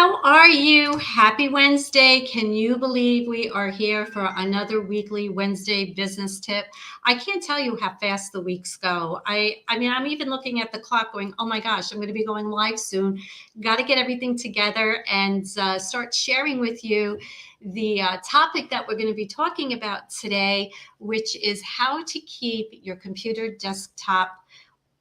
How are you? Happy Wednesday. Can you believe we are here for another weekly Wednesday business tip? I can't tell you how fast the weeks go. I mean, I'm even looking at the clock going, oh my gosh, I'm going to be going live soon. Got to get everything together and start sharing with you the topic that we're going to be talking about today, which is how to keep your computer desktop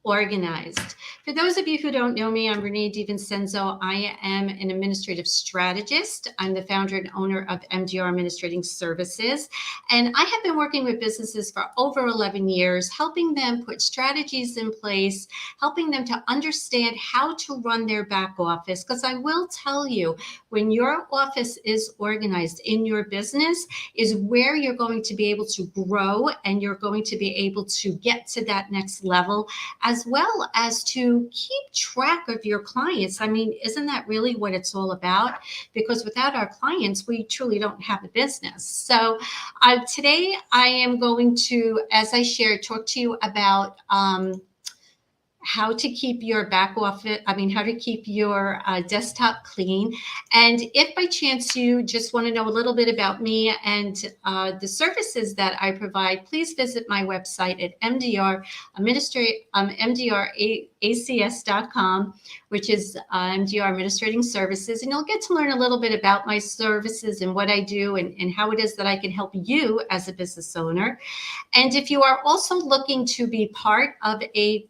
organized. For those of you who don't know me, I'm Renee DiVincenzo. I am an administrative strategist. I'm the founder and owner of MDR Administrating Services. And I have been working with businesses for over 11 years, helping them put strategies in place, helping them to understand how to run their back office. Because I will tell you, when your office is organized in your business is where you're going to be able to grow and you're going to be able to get to that next level, as well as to keep track of your clients. I mean, isn't that really what it's all about? Because without our clients, we truly don't have a business. So today I am going to, as I shared, talk to you about how to keep your back office, how to keep your desktop clean. And if by chance you just want to know a little bit about me and the services that I provide, please visit my website at mdracacs.com, which is MDR Administrating Services. And you'll get to learn a little bit about my services and what I do and how it is that I can help you as a business owner. And if you are also looking to be part of a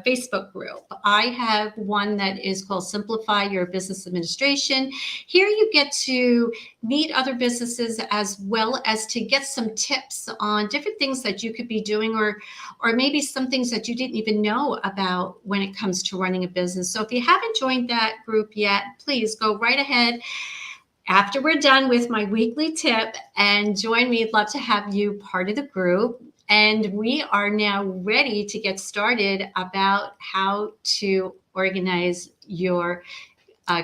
Facebook group. I have one that is called Simplify Your Business Administration. Here you get to meet other businesses as well as to get some tips on different things that you could be doing or maybe some things that you didn't even know about when it comes to running a business. So if you haven't joined that group yet, please go right ahead after we're done with my weekly tip and join me. I'd love to have you part of the group. And we are now ready to get started about how to organize your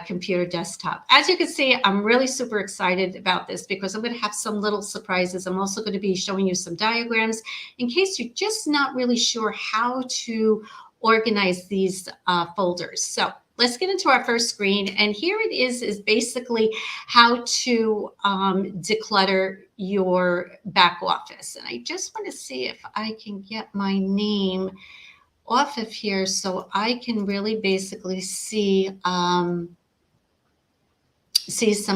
computer desktop. As you can see, I'm really super excited about this because I'm going to have some little surprises. I'm also going to be showing you some diagrams in case you're just not really sure how to organize these folders. So let's get into our first screen. And here it is basically how to declutter your back office. And I just want to see if I can get my name off of here so I can really basically see some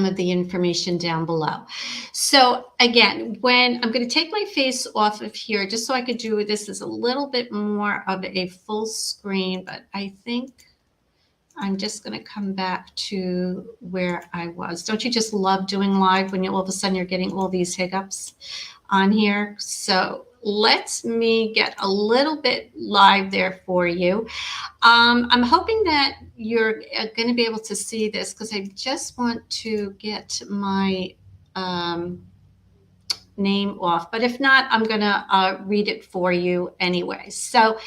of the information down below. So again, when I'm going to take my face off of here, just so I could do this is a little bit more of a full screen, but I think I'm just going to come back to where I was. Don't you just love doing live when all of a sudden you're getting all these hiccups on here? So let me get a little bit live there for you. I'm hoping that you're going to be able to see this because I just want to get my name off. But if not, I'm going to read it for you anyway. So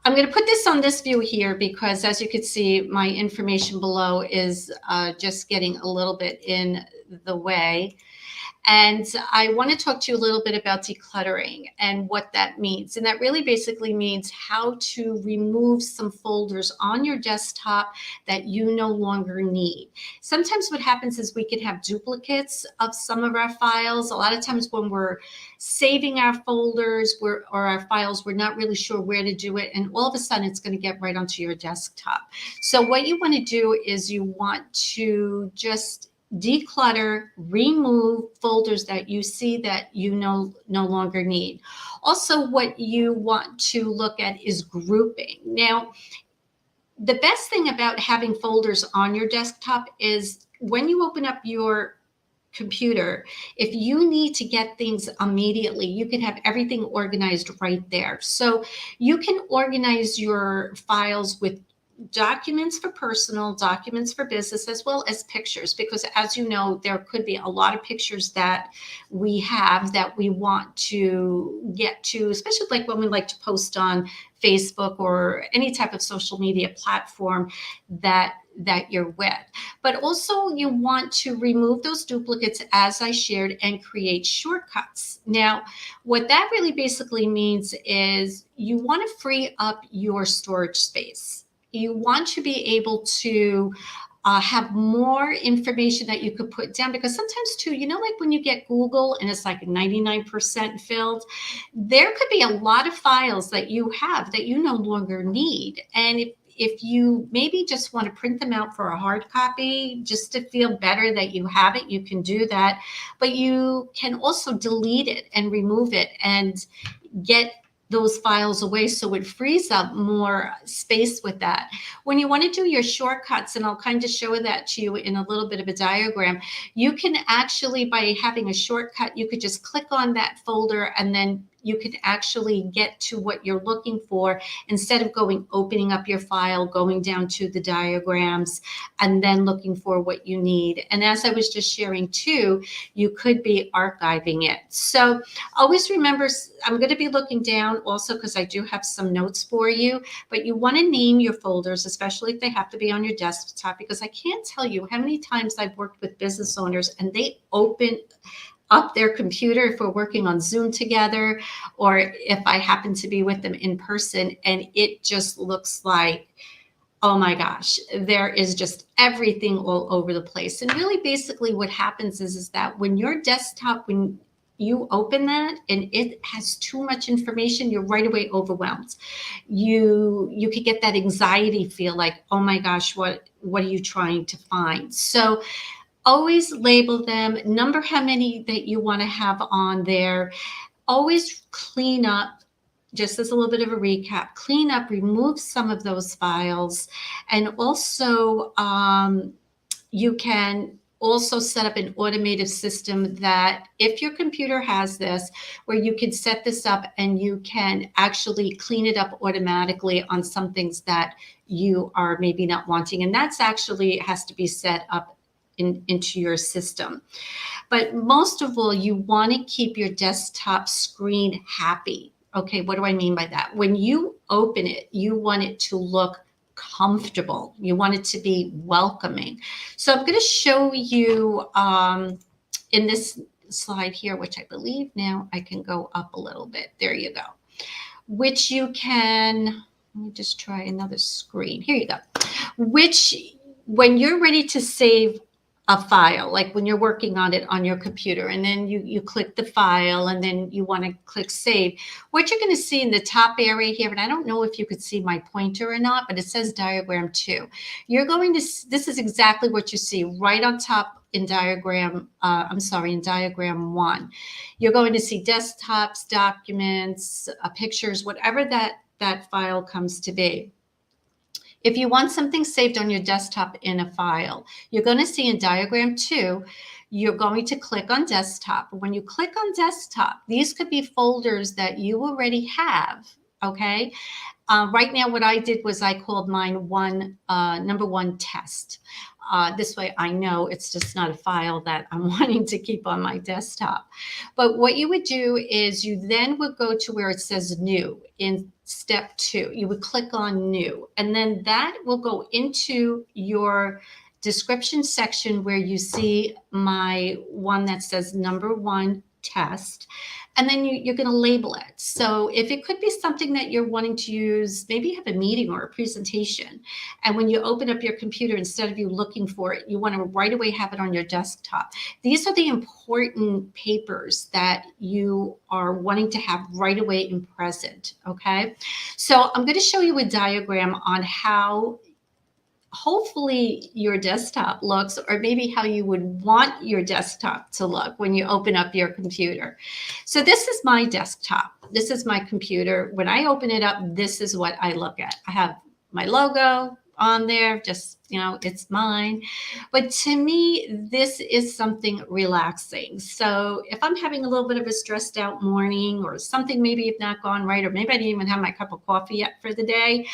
I'm going to put this on this view here because, as you can see, my information below is just getting a little bit in the way. And I want to talk to you a little bit about decluttering and what that means. And that really basically means how to remove some folders on your desktop that you no longer need. Sometimes what happens is we can have duplicates of some of our files. A lot of times when we're saving our folders or our files, we're not really sure where to do it. And all of a sudden it's going to get right onto your desktop. So what you want to do is you want to just declutter, remove folders that you see that you no longer need. Also, what you want to look at is grouping. Now, the best thing about having folders on your desktop is when you open up your computer, if you need to get things immediately, you can have everything organized right there. So you can organize your files with documents for personal, documents for business, as well as pictures, because as you know, there could be a lot of pictures that we have that we want to get to, especially like when we like to post on Facebook or any type of social media platform that you're with. But also you want to remove those duplicates, as I shared, and create shortcuts. Now, what that really basically means is you want to free up your storage space. You want to be able to have more information that you could put down, because sometimes too, like when you get Google and it's like 99% filled, there could be a lot of files that you have that you no longer need. And if you maybe just want to print them out for a hard copy just to feel better that you have it, you can do that. But you can also delete it and remove it and get those files away, so it frees up more space with that. When you want to do your shortcuts, and I'll kind of show that to you in a little bit of a diagram, you can actually, by having a shortcut, you could just click on that folder and then you could actually get to what you're looking for instead of opening up your file, going down to the diagrams, and then looking for what you need. And as I was just sharing too, you could be archiving it. So always remember, I'm going to be looking down also because I do have some notes for you, but you want to name your folders, especially if they have to be on your desktop, because I can't tell you how many times I've worked with business owners and they open up their computer if we're working on Zoom together, or if I happen to be with them in person, and it just looks like, oh my gosh, there is just everything all over the place. And really basically what happens is that when your desktop, when you open that and it has too much information, you're right away overwhelmed. You could get that anxiety feel like, oh my gosh, what are you trying to find? So always label them, number how many that you want to have on there. Always clean up, just as a little bit of a recap, clean up, remove some of those files. And also you can also set up an automated system that if your computer has this, where you can set this up and you can actually clean it up automatically on some things that you are maybe not wanting. And that's actually has to be set up into your system. But most of all, you want to keep your desktop screen happy. Okay, what do I mean by that? When you open it, you want it to look comfortable. You want it to be welcoming. So I'm going to show you in this slide here, which I believe now I can go up a little bit. There you go. Which you can, let me just try another screen. Here you go. Which, when you're ready to save a file, like when you're working on it on your computer, and then you click the file and then you want to click save, what you're going to see in the top area here, and I don't know if you could see my pointer or not, but it says diagram 2. You're going to, this is exactly what you see right on top in diagram, in diagram 1. You're going to see desktops, documents, pictures, whatever that file comes to be. If you want something saved on your desktop in a file, you're going to see in diagram 2, you're going to click on desktop. When you click on desktop, these could be folders that you already have, okay? Right now, what I did was I called mine number 1 test. This way I know it's just not a file that I'm wanting to keep on my desktop. But what you would do is you then would go to where it says new in step 2. You would click on new, and then that will go into your description section where you see my one that says number 1 test. And then you're going to label it. So if it could be something that you're wanting to use, maybe you have a meeting or a presentation, and when you open up your computer, instead of you looking for it, you want to right away have it on your desktop. These are the important papers that you are wanting to have right away and present, okay? So I'm going to show you a diagram on how hopefully your desktop looks, or maybe how you would want your desktop to look when you open up your computer. So this is my desktop. This is my computer. When I open it up, this is what I look at. I have my logo on there, just, it's mine. But to me, this is something relaxing. So if I'm having a little bit of a stressed out morning, or something maybe have not gone right, or maybe I didn't even have my cup of coffee yet for the day,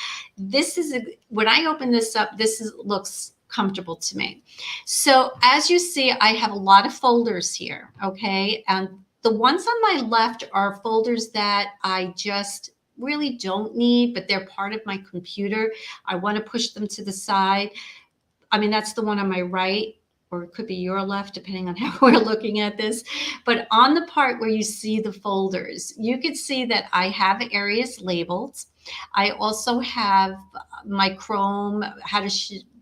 when I open this up, looks comfortable to me. So as you see, I have a lot of folders here, okay? And the ones on my left are folders that I just really don't need, but they're part of my computer. I want to push them to the side. I mean, that's the one on my right, or it could be your left, depending on how we're looking at this. But on the part where you see the folders, you can see that I have areas labeled. I also have my Chrome, how to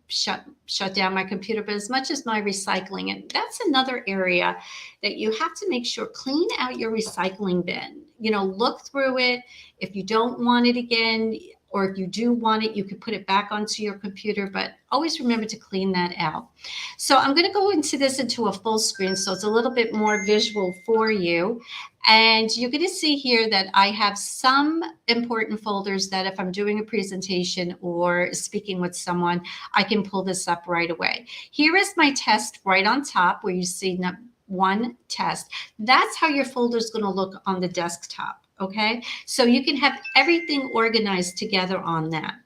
shut down my computer, but as much as my recycling. And that's another area that you have to make sure, clean out your recycling bin. Look through it. If you don't want it again, or if you do want it, you could put it back onto your computer, but always remember to clean that out. So I'm going to go into a full screen, so it's a little bit more visual for you. And you're going to see here that I have some important folders that if I'm doing a presentation or speaking with someone, I can pull this up right away. Here is my test right on top where you see one test. That's how your folder is going to look on the desktop. Okay, so you can have everything organized together on that.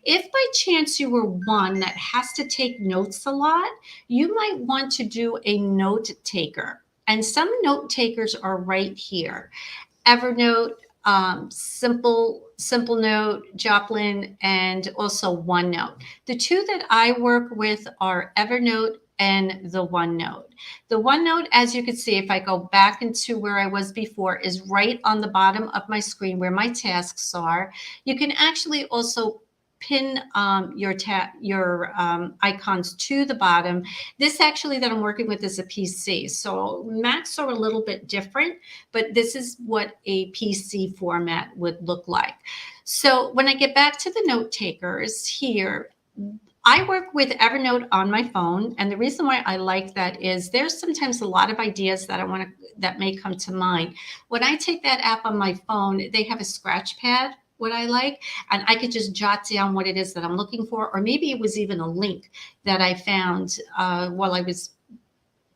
If by chance you were one that has to take notes a lot, you might want to do a note taker. And some note takers are right here. Evernote, Simple Note, Joplin, and also OneNote. The two that I work with are Evernote and the OneNote. The OneNote, as you can see, if I go back into where I was before, is right on the bottom of my screen where my tasks are. You can actually also pin your icons to the bottom. This actually that I'm working with is a PC. So Macs are a little bit different, but this is what a PC format would look like. So when I get back to the note takers here, I work with Evernote on my phone, and the reason why I like that is there's sometimes a lot of ideas that may come to mind. When I take that app on my phone, they have a scratch pad, what I like, and I could just jot down what it is that I'm looking for, or maybe it was even a link that I found while I was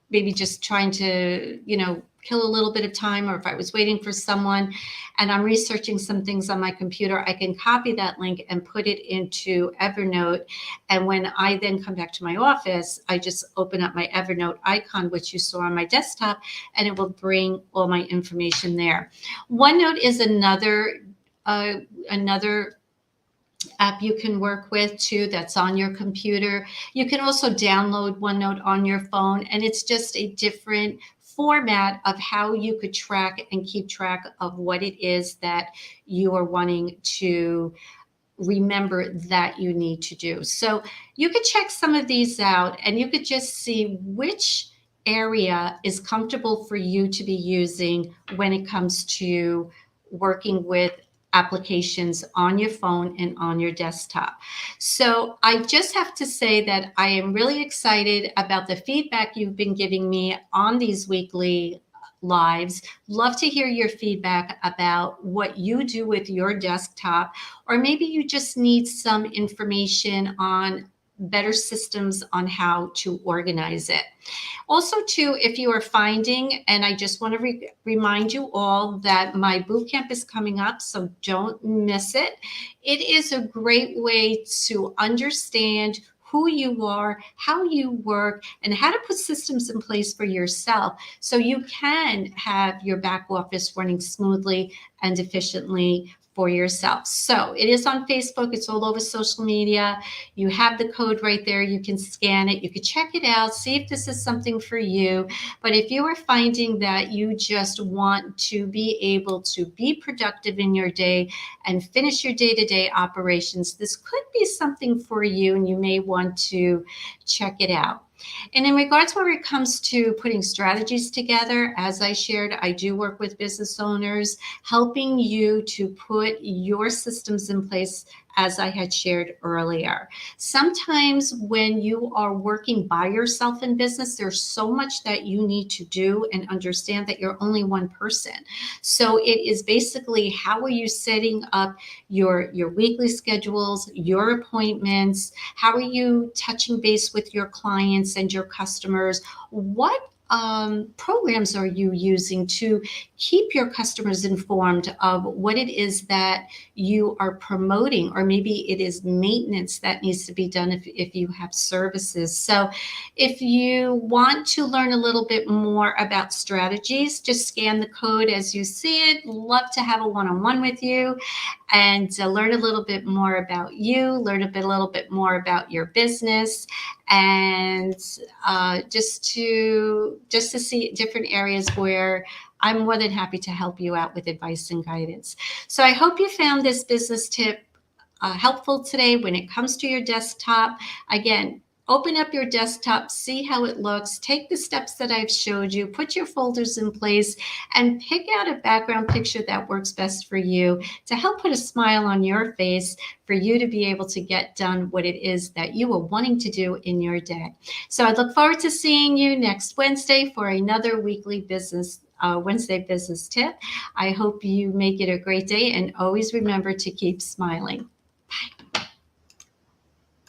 maybe just trying to, kill a little bit of time, or if I was waiting for someone and I'm researching some things on my computer, I can copy that link and put it into Evernote. And when I then come back to my office, I just open up my Evernote icon, which you saw on my desktop, and it will bring all my information there. OneNote is another app you can work with too, that's on your computer. You can also download OneNote on your phone, and it's just a different format of how you could track and keep track of what it is that you are wanting to remember that you need to do. So you could check some of these out, and you could just see which area is comfortable for you to be using when it comes to working with applications on your phone and on your desktop. So I just have to say that I am really excited about the feedback you've been giving me on these weekly lives. Love to hear your feedback about what you do with your desktop, or maybe you just need some information on better systems on how to organize it. Also, too, if you are finding, and I just want to remind you all that my bootcamp is coming up, so don't miss it. It is a great way to understand who you are, how you work, and how to put systems in place for yourself so you can have your back office running smoothly and efficiently for yourself. So it is on Facebook. It's all over social media. You have the code right there. You can scan it. You can check it out, see if this is something for you. But if you are finding that you just want to be able to be productive in your day and finish your day-to-day operations, this could be something for you, and you may want to check it out. And in regards where it comes to putting strategies together, as I shared, I do work with business owners, helping you to put your systems in place, as I had shared earlier. Sometimes when you are working by yourself in business, there's so much that you need to do, and understand that you're only one person. So it is basically, how are you setting up your weekly schedules, your appointments? How are you touching base with your clients and your customers? What programs are you using to keep your customers informed of what it is that you are promoting? Or maybe it is maintenance that needs to be done if you have services. So if you want to learn a little bit more about strategies, just scan the code as you see it. Love to have a one-on-one with you and learn a little bit more about you, learn a little bit more about your business, and just to see different areas where I'm more than happy to help you out with advice and guidance. So I hope you found this business tip helpful today when it comes to your desktop. Again, open up your desktop, see how it looks, take the steps that I've showed you, put your folders in place, and pick out a background picture that works best for you to help put a smile on your face for you to be able to get done what it is that you are wanting to do in your day. So I look forward to seeing you next Wednesday for another weekly Wednesday business tip. I hope you make it a great day, and always remember to keep smiling.